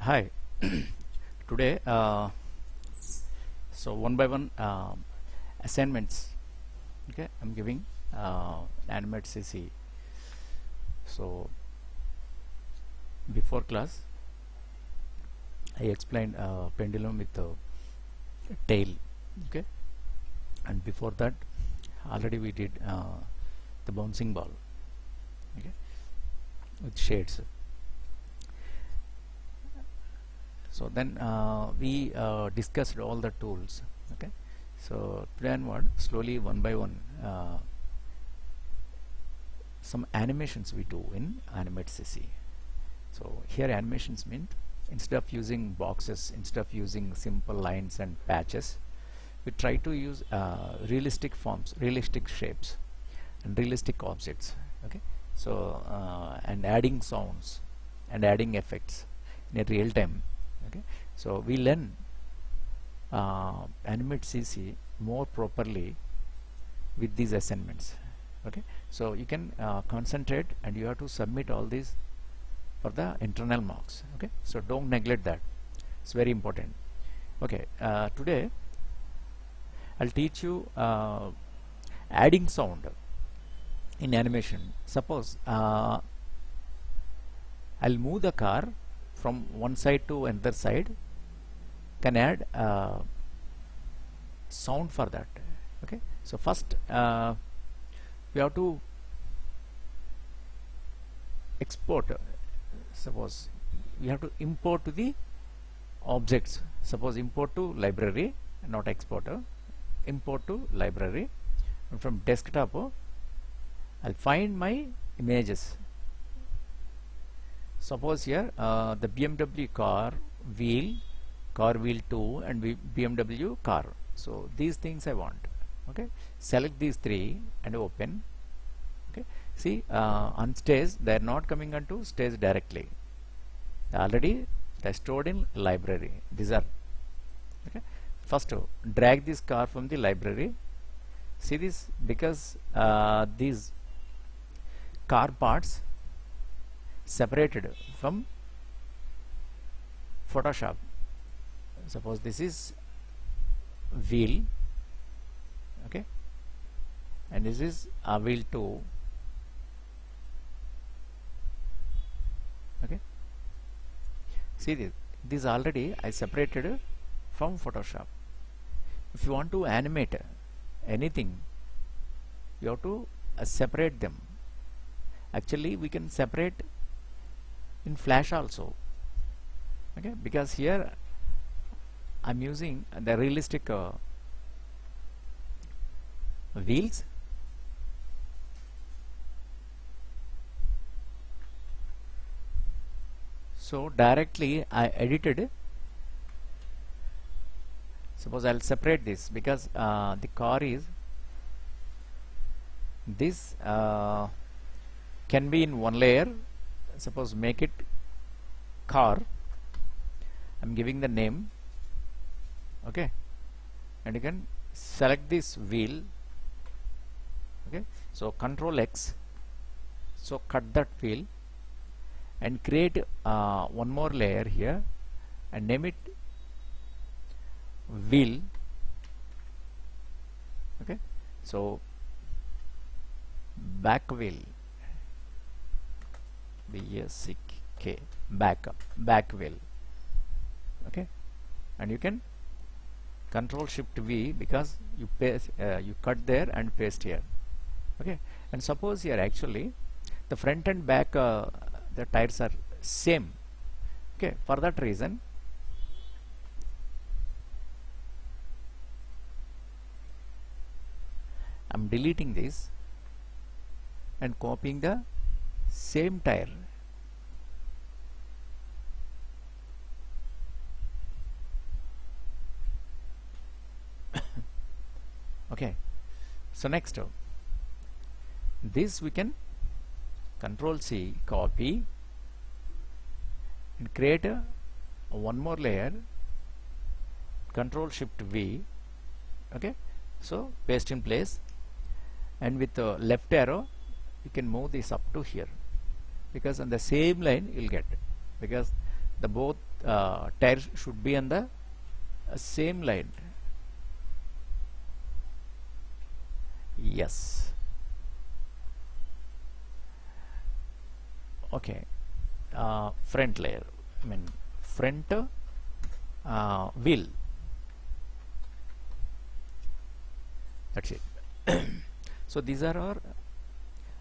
Hi. Today, so one by one assignments. Okay, I'm giving Animate CC. So before class, I explained pendulum with tail. Okay, and before that, already we did the bouncing ball. Okay, with shades. So then we discussed all the tools. Okay, so today onward, slowly one by one, some animations we do in Animate CC. So here animations mean instead of using boxes, instead of using simple lines and patches, we try to use realistic forms, realistic shapes, and realistic objects. Okay, so and adding sounds and adding effects in a real time. Okay, so we learn Animate CC more properly with these assignments. Okay, so you can concentrate and you have to submit all these for the internal marks. Okay, so don't neglect that, it's very important. Okay, today I'll teach you adding sound in animation. Suppose I'll move the car from one side to another side, can add sound for that. Okay, so first we have to export. Suppose we have to import to the objects. Suppose import to library, not exporter, import to library, and from desktop I'll find my images. Suppose here the BMW car wheel 2 and BMW car. So these things I want. Okay, select these three and open. Okay, see on stage they are not coming onto stage directly. Already they are stored in library. These are okay. First drag this car from the library. See this, because these car parts separated from Photoshop. Suppose this is wheel, okay, and this is wheel 2. Okay, see this already I separated from Photoshop. If you want to animate anything, you have to separate them. Actually we can separate in Flash also. Okay, because here I'm using the realistic wheels. So directly I edited. Suppose I'll separate this, because the car is this can be in one layer. Suppose make it car. I'm giving the name. Okay, and you can select this wheel. Okay, so Control X, so cut that wheel and create one more layer here and name it wheel. Okay, so back wheel, BSCK, back wheel. Okay, and you can Control Shift V, because you paste, you cut there and paste here. Okay, and suppose here actually the front and back the tires are same. Okay, for that reason I'm deleting this and copying the same tire. Okay, so next this we can Control C, copy, and create one more layer, Control Shift V. Okay, so paste in place, and with the left arrow you can move this up to here, because on the same line you'll get, because the both tire should be on the same line. Yes. Okay. Front layer, I mean front wheel, that's it. So these are our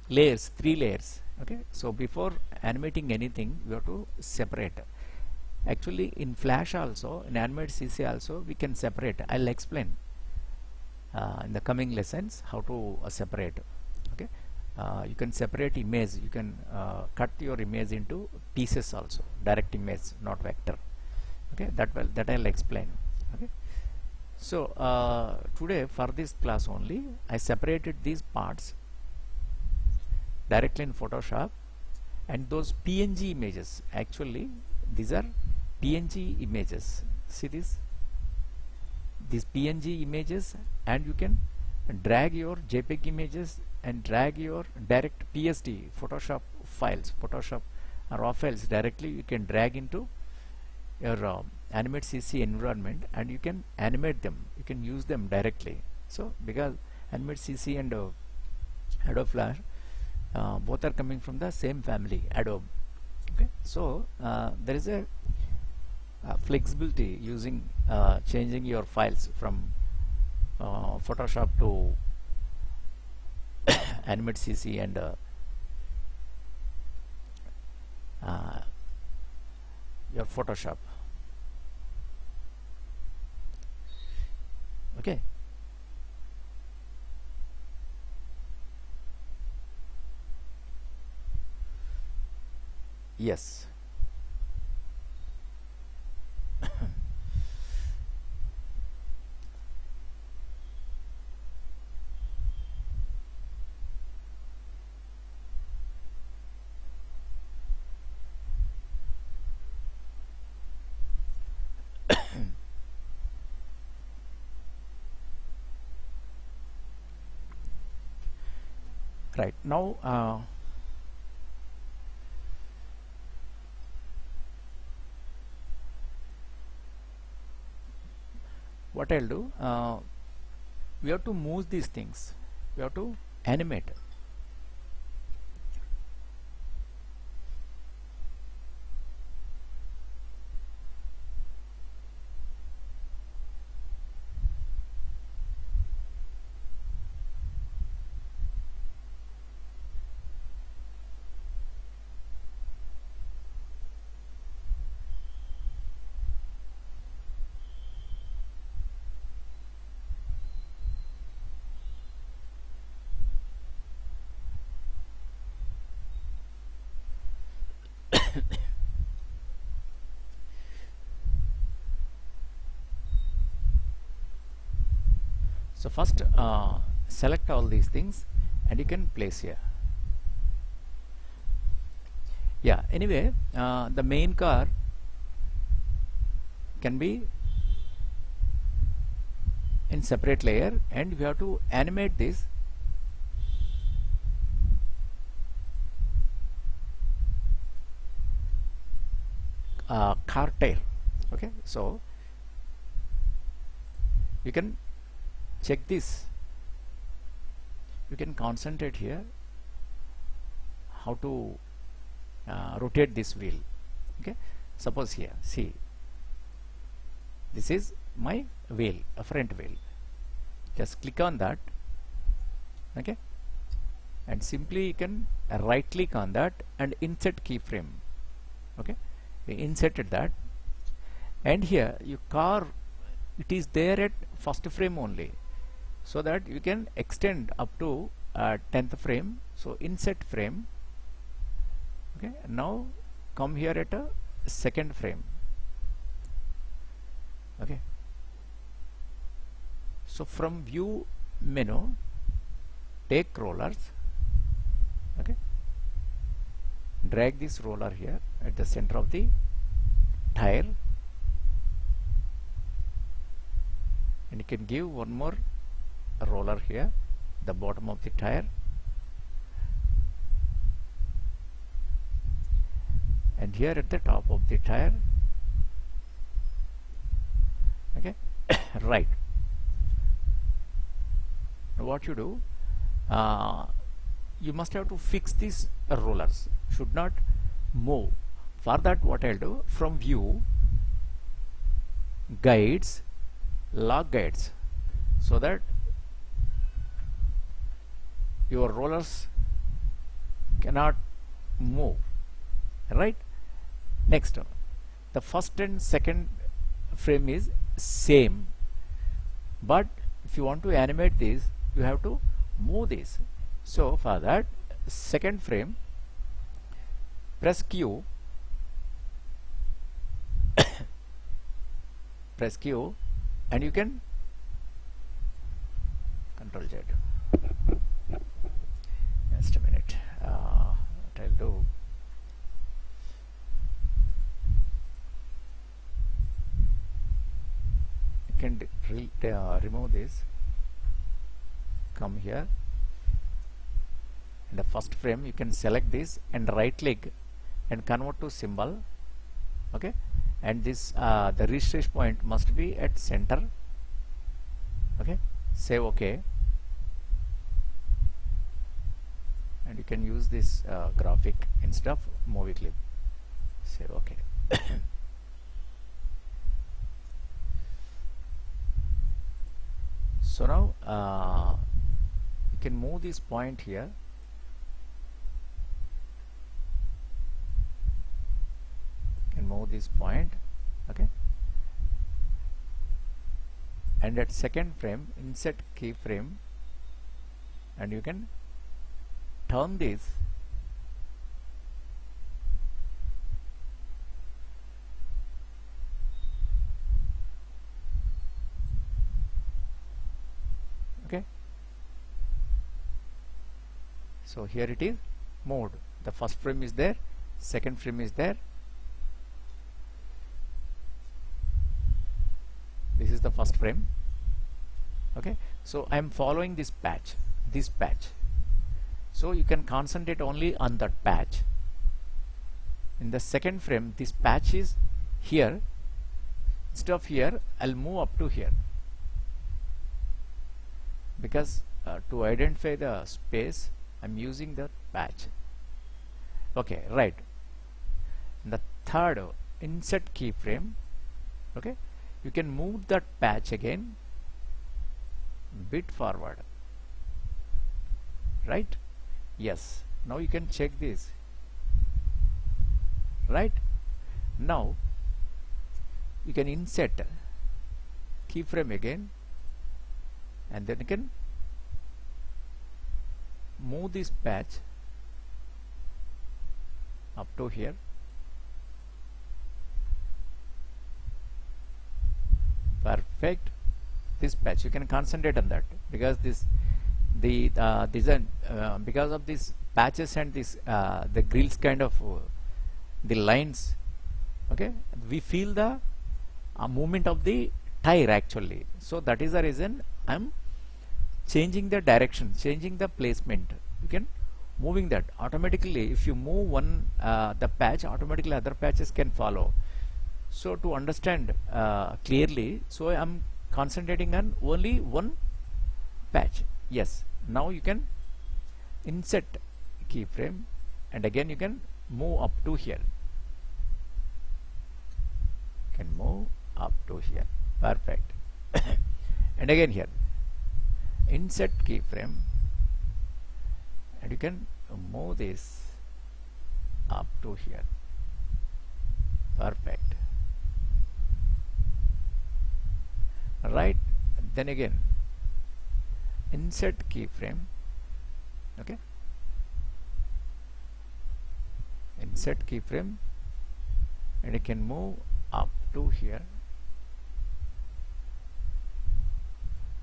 layers, 3 layers. Okay, so before animating anything we have to separate. Actually in Flash also, in Animate CC also we can separate. I'll explain in the coming lessons how to separate. Okay, you can separate image, you can cut your image into pieces also, direct image, not vector. Okay, that I'll explain. Okay, so today for this class only I separated these parts directly in Photoshop, and those PNG images, actually these are PNG images. See this, these PNG images, and you can drag your JPEG images and drag your direct PSD Photoshop files, Photoshop raw files directly you can drag into your Animate CC environment, and you can animate them, you can use them directly. So because Animate CC and Adobe Flash both are coming from the same family, Adobe. Okay, so there is a flexibility using changing your files from Photoshop to Animate CC and your Photoshop. Okay, yes. Right now what I'll do, we have to move these things, we have to animate. So first select all these things and you can place here. Yeah, anyway, the main car can be in separate layer, and we have to animate this car tail. Okay, so you can check this, you can concentrate here how to rotate this wheel. Okay, suppose here, see, this is my wheel, a front wheel. Just click on that. Okay, and simply you can right click on that and insert keyframe. Okay, we inserted that, and here your car, it is there at first frame only, so that you can extend up to 10th frame. So insert frame. Okay, now come here at a second frame. Okay, so from view menu, take rollers. Okay, drag this roller here at the center of the tire, and you can give one more roller here, the bottom of the tire, and here at the top of the tire Right. What you do, you must have to fix these rollers, should not move. For that, what I'll do, from view, guides, lock guides, so that your rollers cannot move. Right. Next, the first and second frame is same, but if you want to animate this, you have to move this. So for that, second frame, press Q, press Q, and you can Control Z. Just a minute. What I'll do, you can remove this. Come here. In the first frame, you can select this and right click and convert to symbol. Okay, and this the registration point must be at center. Okay, say OK, and you can use this graphic instead of movie clip. Say OK. So now you can move this point here. Move this point. Okay, and at second frame, insert keyframe, and you can turn this okay. So here it is moved. The first frame is there, second frame is there. This is the first frame. Okay, so I am following this patch, so you can concentrate only on that patch. In the second frame, this patch is here. Instead of here, I'll move up to here, because to identify the space, I'm using the patch. Okay, right. In the third, insert keyframe. Okay, you can move that patch again bit forward. Right? Yes. Now you can check this. Right? Now you can insert keyframe again, and then you can move this patch up to here. Perfect. This patch you can concentrate on that, because this design because of these patches and this the grills kind of the lines. Okay, we feel the movement of the tire actually. So that is the reason I'm changing the direction, changing the placement. You can moving that automatically. If you move one the patch, automatically other patches can follow. So to understand clearly, so I am concentrating on only one patch. Yes. Now you can insert keyframe, and again you can move up to here. Can move up to here. Perfect. And again here, insert keyframe, and you can move this up to here. Perfect. Right, then again insert keyframe. Okay, insert keyframe, and you can move up to here.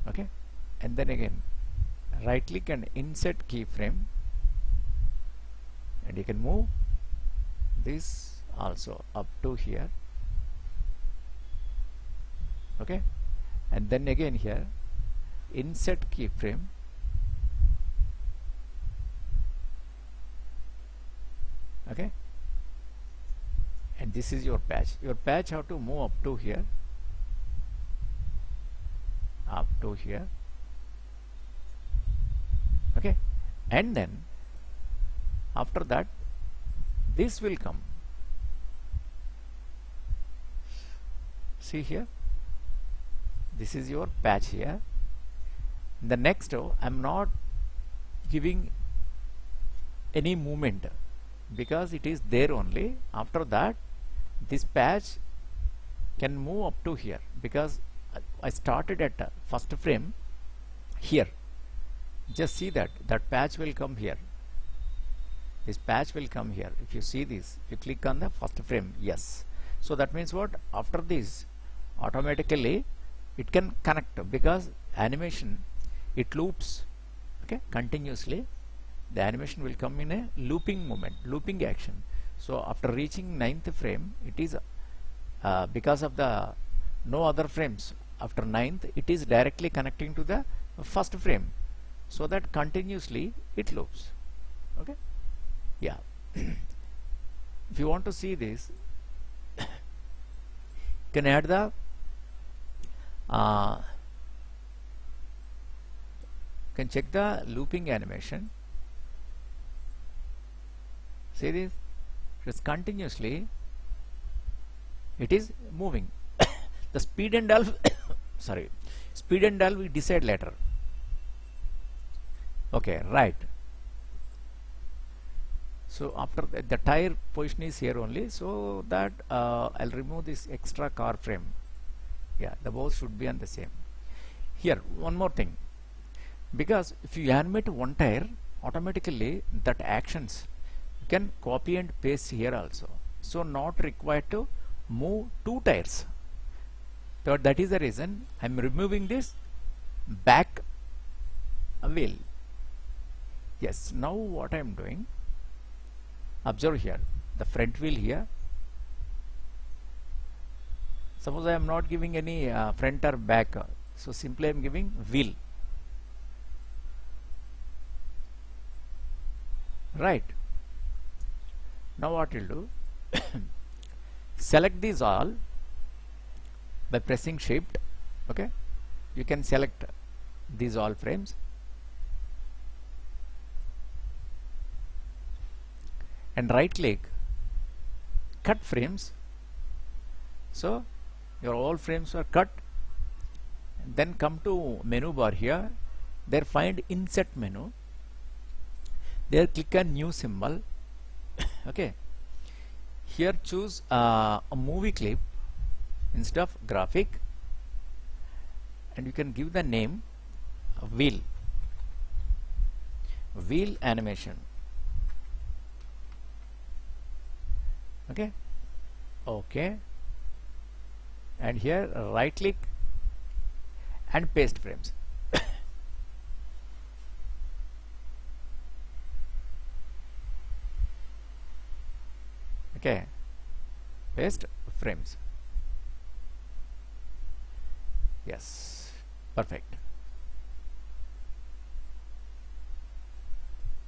Okay, and then again right click and insert keyframe, and you can move this also up to here. Okay, and then again here insert keyframe, okay, and this is your patch. Your patch have to move up to here. up to here. Okay, and then after that this will come. See here, this is your patch here. The next I'm not giving any movement because it is there only. After that this patch can move up to here because I started at first frame here. Just see that patch will come here. This patch will come here. If you see this, you click on the first frame, yes. So that means what? After this automatically it can connect because animation it loops, okay, continuously. The animation will come in a looping movement, looping action. So after reaching 9th frame, it is because of the no other frames after 9th, it is directly connecting to the first frame, so that continuously it loops. Okay, yeah. If you want to see this, you can add the can check the looping animation. See this, it's continuously it is moving. The speed and all sorry, speed and all we decide later. Okay, right. So after the tire position is here only, so that I'll remove this extra car frame. Yeah, the both should be on the same. Here one more thing, because if you animate one tire, automatically that actions you can copy and paste here also, so not required to move two tires. So that is the reason I'm removing this back wheel. Yes, now what I'm doing, observe here the front wheel here. Suppose I am not giving any front or back, so simply I am giving wheel. Right. Now what you'll do, select these all by pressing shift. Okay, you can select these all frames and right click, cut frames. So your all frames are cut. Then come to menu bar here, there find insert menu, there click on new symbol. Okay, here choose a movie clip instead of graphic, and you can give the name wheel animation. Okay, okay, and here right click and paste frames. Okay, paste frames. Yes, perfect.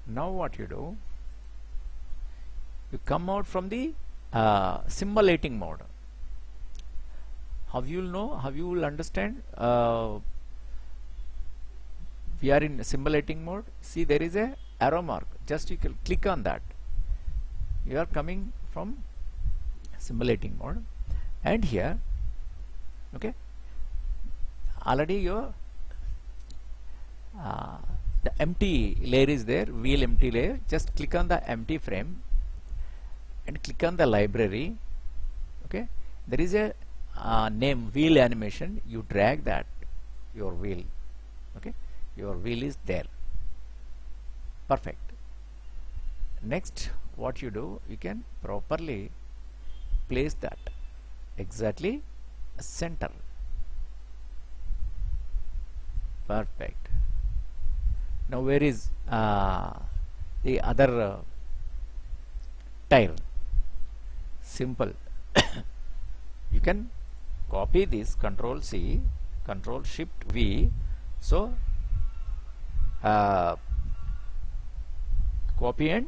Now what you do, you come out from the simulating mode. How you will know, how you will understand, we are in simulating mode. See, there is a arrow mark, just you can click on that. You are coming from simulating mode, and here, okay, already your the empty layer is there, wheel empty layer. Just click on the empty frame and click on the library. Okay, there is a name wheel animation. You drag that, your wheel. Okay, your wheel is there. Perfect. Next, what you do, you can properly place that exactly center. Perfect. Now where is the other tile? Simple. You can copy this, Control C, Control Shift V. So copy and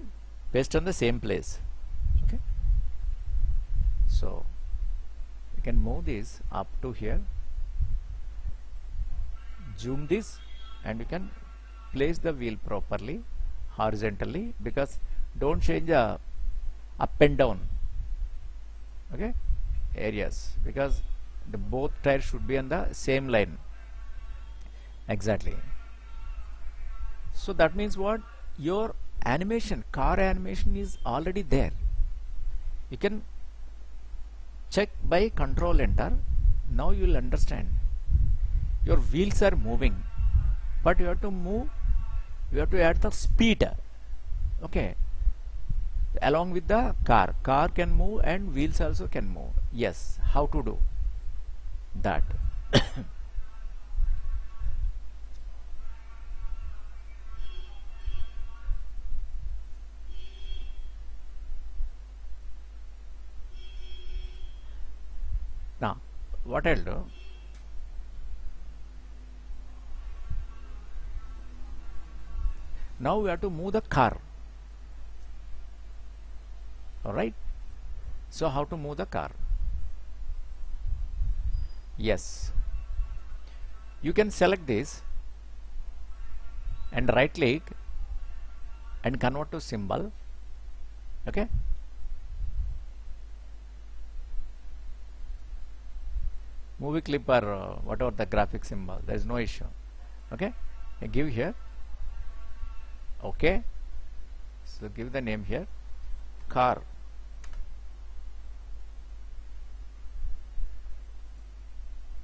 paste on the same place. Okay, so you can move this up to here. zoom this, and you can place the wheel properly horizontally, because don't change the up and down, okay, areas, because the both tires should be on the same line exactly. So that means what, your animation, car animation is already there. You can check by control enter. Now you will understand your wheels are moving, but you have to move, you have to add the speed, okay, along with the car can move and wheels also can move. Yes, how to do that? Now what I'll do, now we have to move the car. Alright, so how to move the car? Yes, you can select this and right click and convert to symbol, okay. Movie clip or whatever the graphic symbol, there is no issue, okay. I give here, okay, so give the name here, car.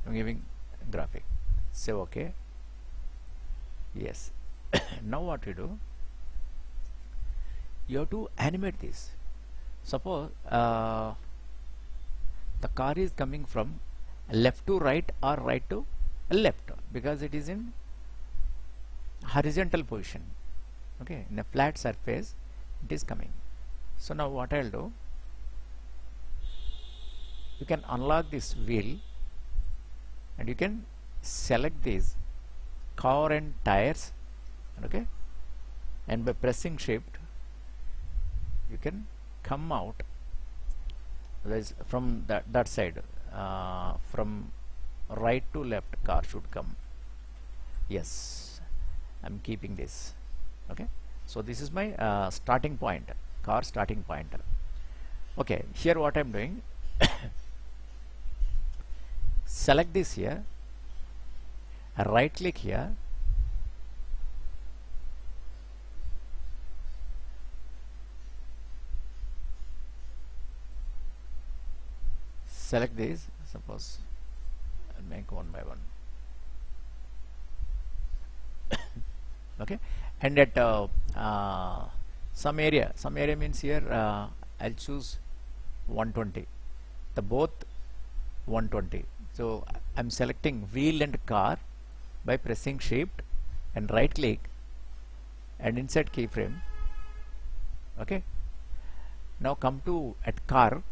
I'm giving graphic, say okay. Yes. Now what you do, you have to animate this. Suppose the car is coming from left to right or right to left, because it is in horizontal position, okay, in a flat surface it is coming. So now what I'll do, you can unlock this wheel and you can select these car and tires, okay, and by pressing shift you can come out from that side, from right to left car should come. Yes, I'm keeping this, okay. So this is my starting point, car starting point. Okay, here what I'm doing, select this here, right click here, select this, suppose I'll make one by one, okay, and at some area means here I'll choose 120, the both 120. So I'm selecting wheel and car by pressing shift and right click and insert keyframe, okay. Now come to at car,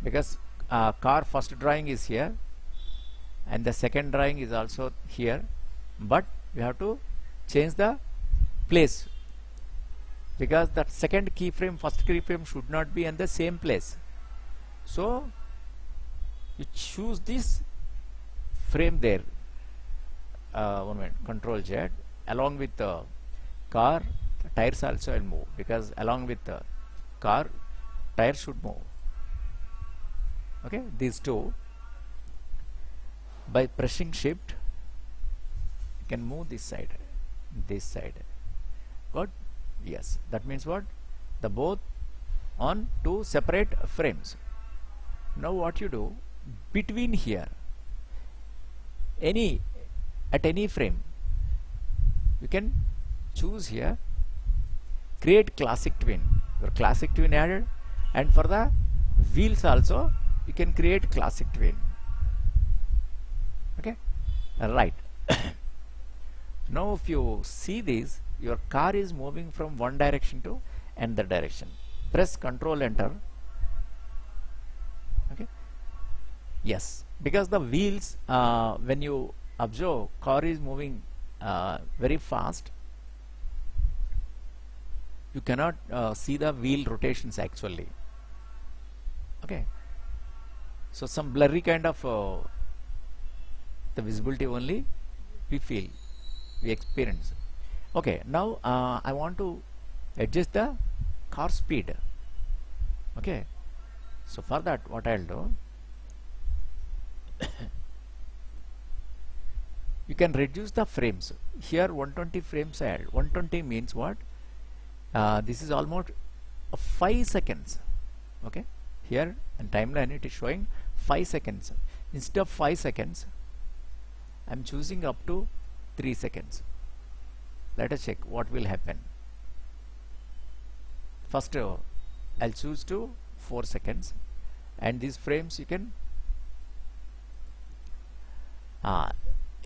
because car first drawing is here and the second drawing is also here, but we have to change the place, because that second keyframe, first keyframe should not be in the same place. So you choose this frame there, one minute, control Z, along with the car, the tires also will move, because along with the car, tires should move, okay. These two, by pressing shift you can move this side, good. Yes, that means what, the both on two separate frames. Now what you do, between here, at any frame you can choose here, create classic twin, your classic twin added, and for the wheels also you can create classic twin, okay, right. Now if you see this, your car is moving from one direction to another direction. Press Ctrl Enter, okay. Yes, because the wheels, when you observe, car is moving very fast, you cannot see the wheel rotations actually, okay. So some blurry kind of the visibility only we feel, we experience. Okay, now I want to adjust the car speed. Okay, so for that what I'll do, you can reduce the frames. Here 120 frames I add. 120 means what? This is almost 5 seconds. Okay, here in timeline it is showing 5 seconds. Instead of 5 seconds, I'm choosing up to 3 seconds. Let us check what will happen. First I'll choose to 4 seconds, and these frames you can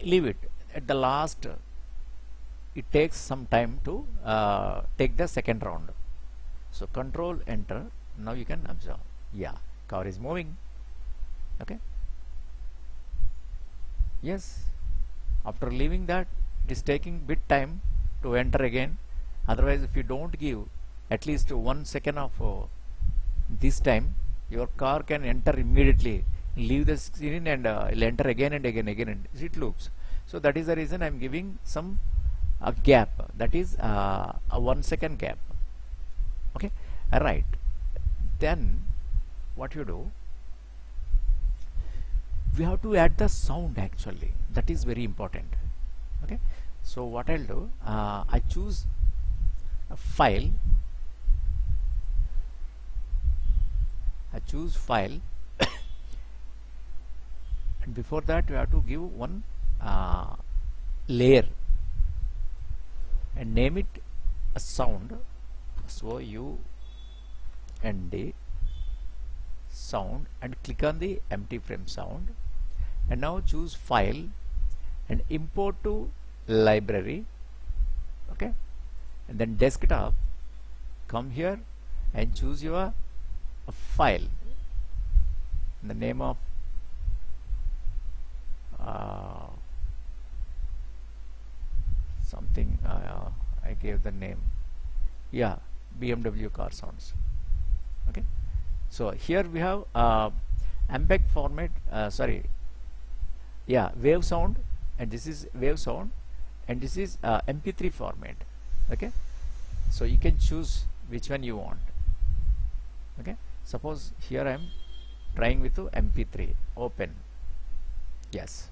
leave it at the last. It takes some time to take the second round. So control enter. Now you can observe, yeah, car is moving. Okay, yes, after leaving that, it is taking bit time to enter again. Otherwise, if you don't give at least 1 second of this time, your car can enter immediately, leave the screen, and will enter again and again and it loops. So that is the reason I am giving some gap, that is a 1 second gap. Okay, right. Then what you do, we have to add the sound actually. That is very important. Okay, so what I'll do, I choose a file. And before that you have to give one layer and name it a sound. SOUND sound, and click on the empty frame sound, and now choose file and import to library. Okay, and then desktop, come here and choose your file, the name of something, I gave the name, yeah, BMW car sounds. Okay, so here we have MPEG format, wave sound, and this is wave sound, and this is MP3 format. Okay, so you can choose which one you want. Okay, suppose here I am trying with MP3. Open, yes,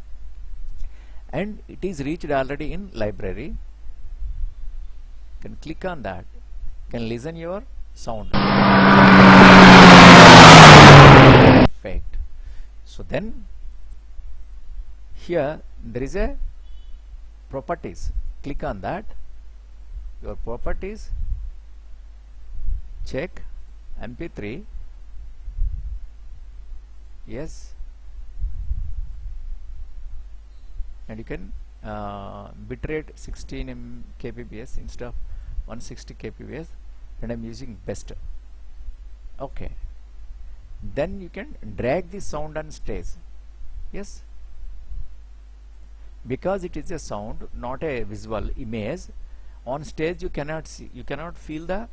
and it is reached already in library. You can click on that, you can listen your sound. Perfect. So then here there is a properties, click on that, your properties, check MP3, yes, and you can bitrate 16 kbps instead of 160 kbps, and I'm using best. Okay, then you can drag the sound on stage. Yes, because it is a sound, not a visual image. On stage you cannot see, you cannot feel the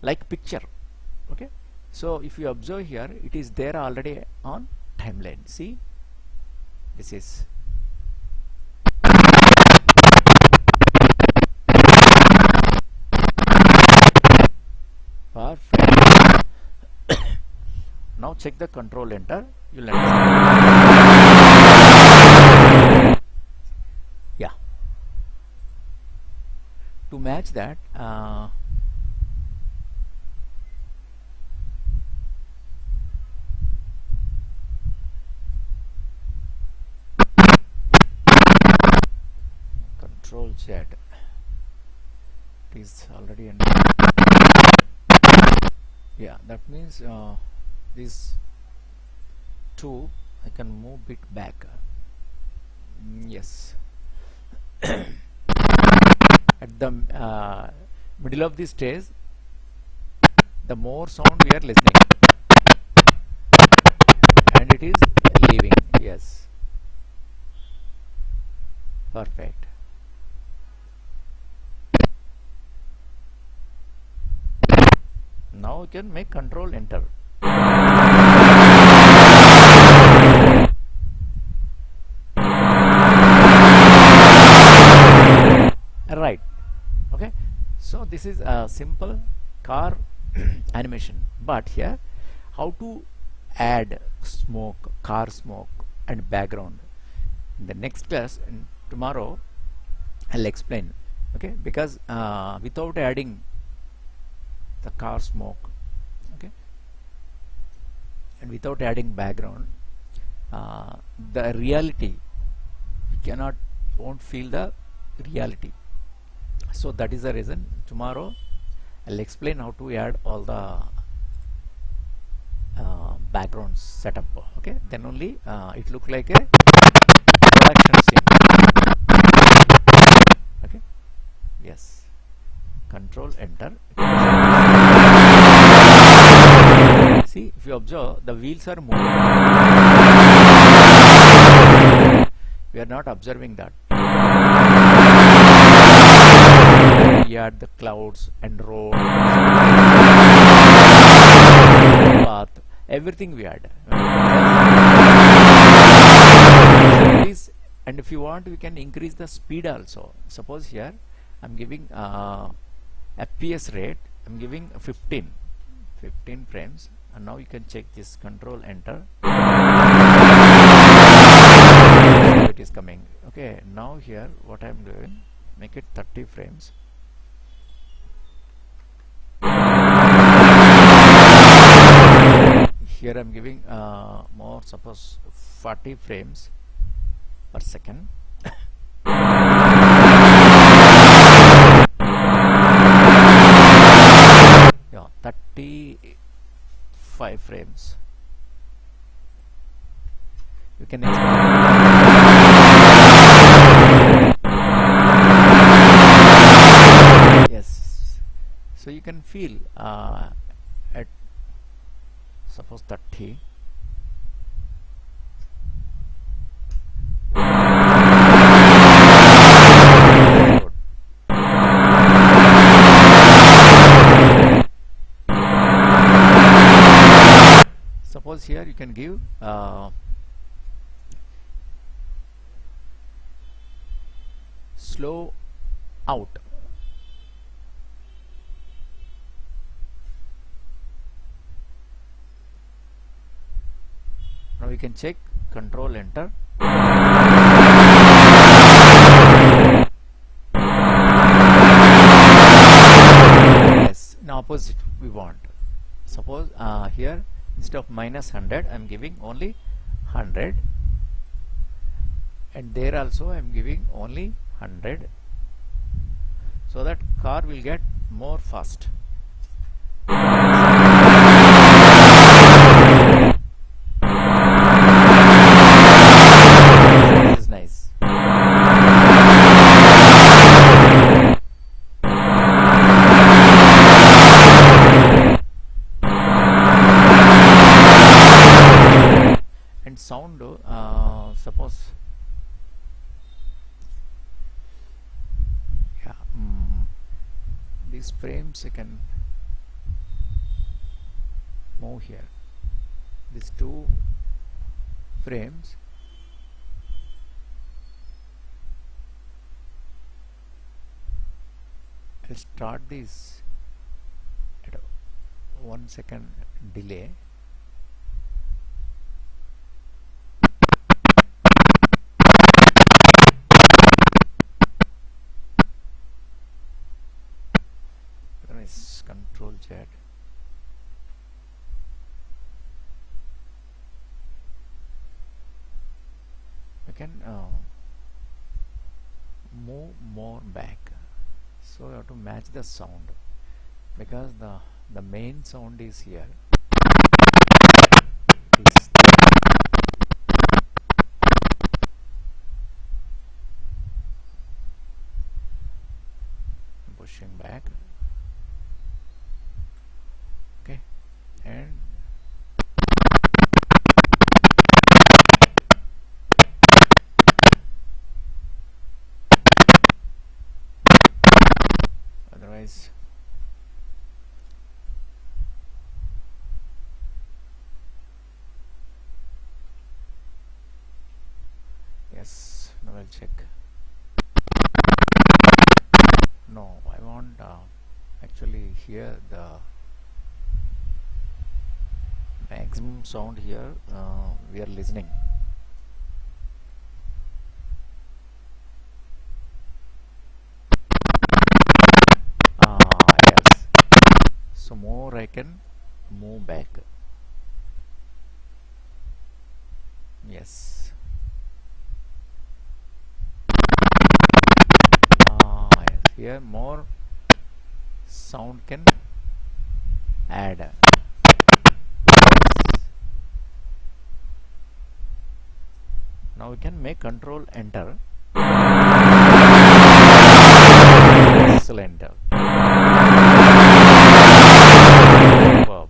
like picture. Okay, so if you observe here, it is there already on timeline. See, this is perfect. Now check the control enter, you'll understand. Yeah, to match that, control Z, it is already in. Yeah, that means these two I can move bit back. Yes. At the middle of the stage, the more sound we are listening, and it is leaving. Yes, perfect. Now you can make control enter. this is a simple car animation, but here how to add smoke, car smoke and background. In the next class, and tomorrow I'll explain. Okay, because without adding the car smoke, okay, and without adding background, the reality, you cannot, won't feel the reality. So that is the reason tomorrow I'll explain how to add all the backgrounds setup. Okay, then only it look like a production scene. Okay, yes, control enter. See, if you observe, the wheels are moving. We are not observing that. We add the clouds and road, path, everything we add. Increase, and if you want, we can increase the speed also. Suppose here I'm giving FPS rate, I'm giving 15 frames, and now you can check this, control enter. It is coming. Okay, now here what I'm doing, make it 30 frames. Here I'm giving more, suppose 40 frames per second. Yeah, 35 frames. You can yes, so you can feel at suppose 30. Suppose here you can give slow out. Now we can check, control enter. Yes, in opposite we want. Suppose here instead of -100 I'm giving only 100, and there also I'm giving only 100, so that car will get more fast. This is nice. And sound, suppose these frames I can move here. These 2 frames, I'll start this at 1 second delay. Nice, control Z. We can move more back, so you have to match the sound, because the main sound is here. This. Pushing back. Okay, and otherwise yes, now I'll check. No, I want actually here the maximum sound here we are listening. Yes, so more I can move back. Yes. Yes, here more sound can add. Now we can make control enter. Excellent. Verb.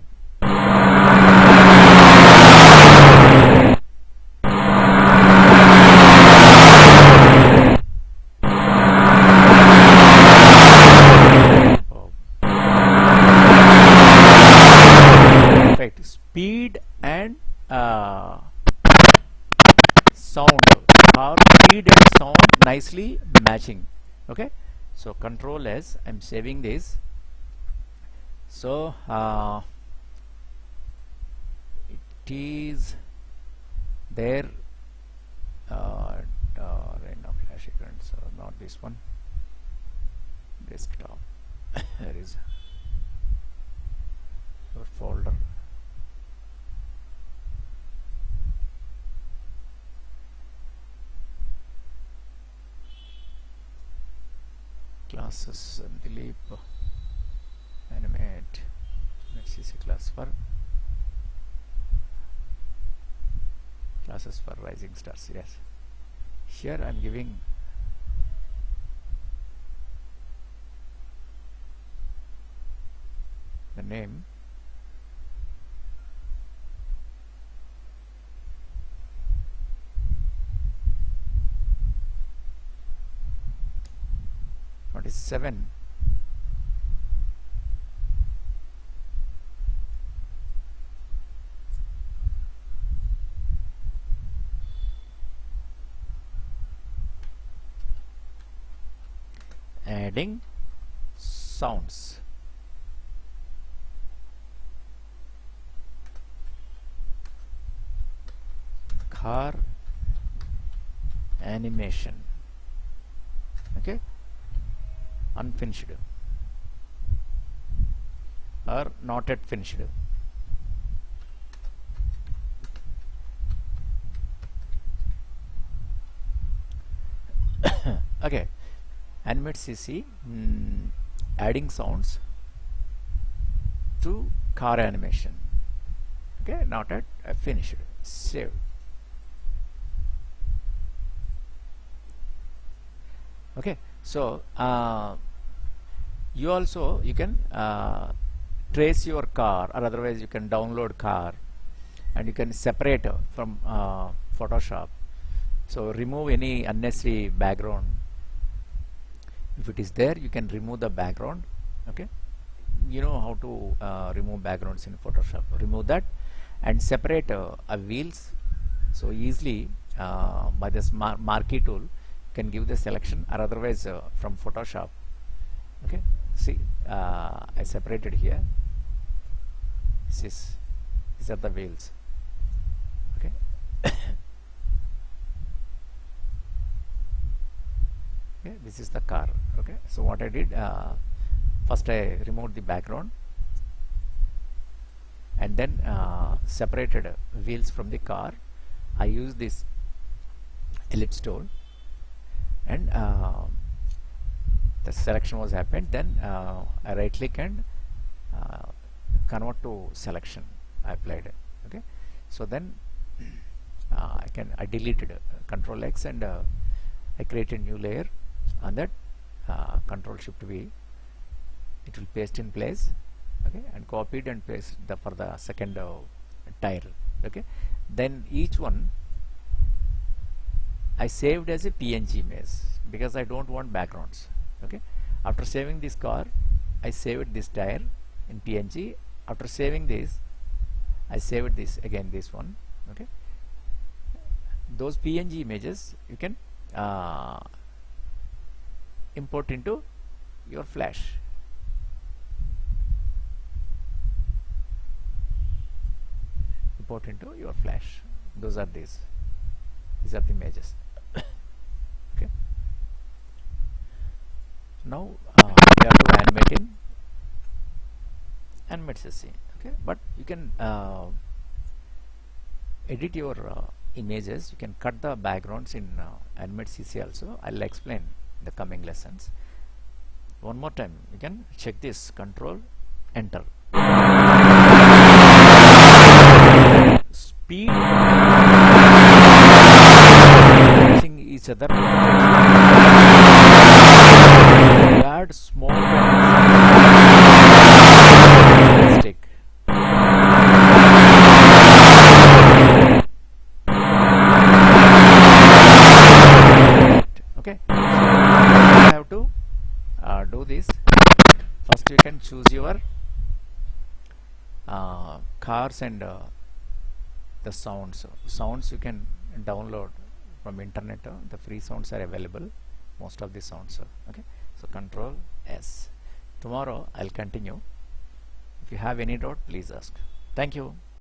Perfect. Speed and sound, or speed and sound nicely matching. Okay, so control S, I'm saving this. So it is there random flash event, so not this one. Desktop. There is your folder. Classes delete animate. Let's see class for classes for rising stars. Yes, here I'm giving the name what is 7. Adding sounds. Car animation. Okay, unfinished or not yet finished. Okay, animate CC, adding sounds to car animation. Okay, not yet finished. Save. Okay, so you can trace your car, or otherwise you can download car and you can separate from Photoshop. So remove any unnecessary background. If it is there, you can remove the background. Okay, you know how to remove backgrounds in Photoshop. Remove that and separate wheels. So easily by this marquee tool can give the selection, or otherwise from Photoshop. Okay, see, I separated here. These are the wheels. Okay. Okay, this is the car. Okay, so what I did, first I removed the background and then separated wheels from the car. I used this ellipse tool and the selection was happened. Then I right click and convert to selection. I applied it. Okay, so then I deleted Control X and I created a new layer. On that, Control Shift V, it will paste in place. Okay, and copied and paste for the second tire. Okay, then each one I saved as a PNG image because I don't want backgrounds. Okay, after saving this car, I saved this tire in PNG. After saving this, I saved this again, this one. Okay, those PNG images you can import into your Flash. import into your flash. Those are these are the images. Okay, now we have to animate in animate CC. Okay, but you can edit your images. You can cut the backgrounds in animate CC also. I'll explain in the coming lessons. One more time, you can check this, control enter. Speed matching each other. Add small mistake. Okay, so you have to do this. First you can choose your cars and the sounds you can download from internet. The free sounds are available, most of the sounds. Okay, so control S. Tomorrow I'll continue. If you have any doubt, please ask. Thank you.